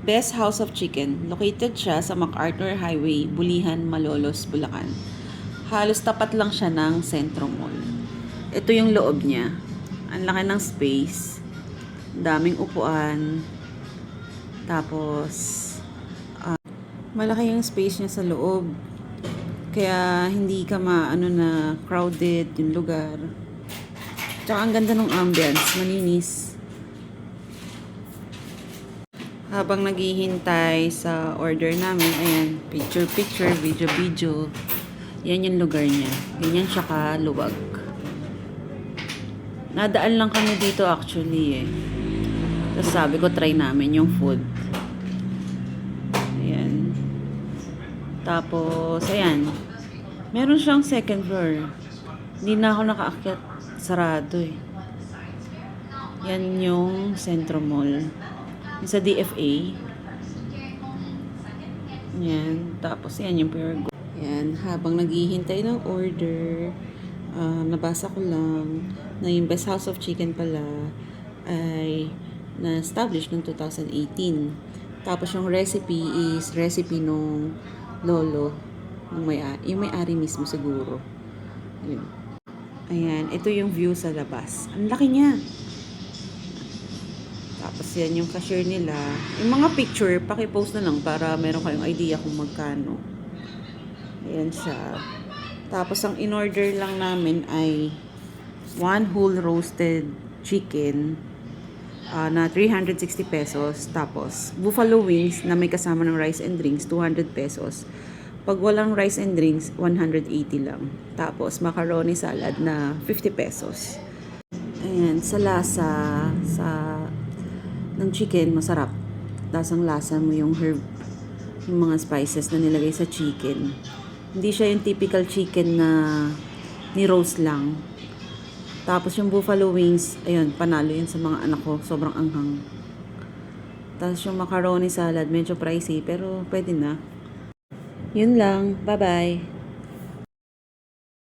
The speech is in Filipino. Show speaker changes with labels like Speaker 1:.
Speaker 1: Best House of Chicken. Located siya sa MacArthur Highway, Bulihan, Malolos, Bulacan. Halos tapat lang siya ng Centro Mall. Ito yung loob niya. Ang laki ng space. Daming upuan. Tapos, malaki yung space niya sa loob. Kaya hindi ka na crowded yung lugar. Tsaka ang ganda ng ambience, malinis. Habang naghihintay sa order namin, ayan, picture, video. Yan yung lugar niya. Ganyan siya kaluwag. Nadaan lang kami dito actually eh. Tapos sabi ko try namin yung food. Ayan. Tapos, ayan. Meron siyang second floor. Hindi na ako nakaakyat. Sarado eh. Yan yung Centro Mall. Sa DFA. Yan. Tapos, yan yung Pure Gold. Yan. Habang naghihintay ng order, nabasa ko lang na yung Best House of Chicken pala ay na-establish noong 2018. Tapos, yung recipe is recipe nung lolo. Yung may-ari mismo siguro. Ayun. Ayan. Ito yung view sa labas. Ang laki niya. Tapos yan yung cashier nila. Yung mga picture, pakipost na lang para meron kayong idea kung magkano. Ayan siya. Tapos ang in-order lang namin ay one whole roasted chicken na 360 pesos. Tapos buffalo wings na may kasama ng rice and drinks, 200 pesos. Pag walang rice and drinks, 180 lang. Tapos macaroni salad na 50 pesos. Ayan, sa lasa, ng chicken, masarap. Lasang lasa mo yung herb, yung mga spices na nilagay sa chicken. Hindi siya yung typical chicken na ni-roast lang. Tapos yung buffalo wings, ayun, panalo yun sa mga anak ko. Sobrang anghang. Tapos yung macaroni salad, medyo pricey, pero pwede na. Yun lang. Bye-bye.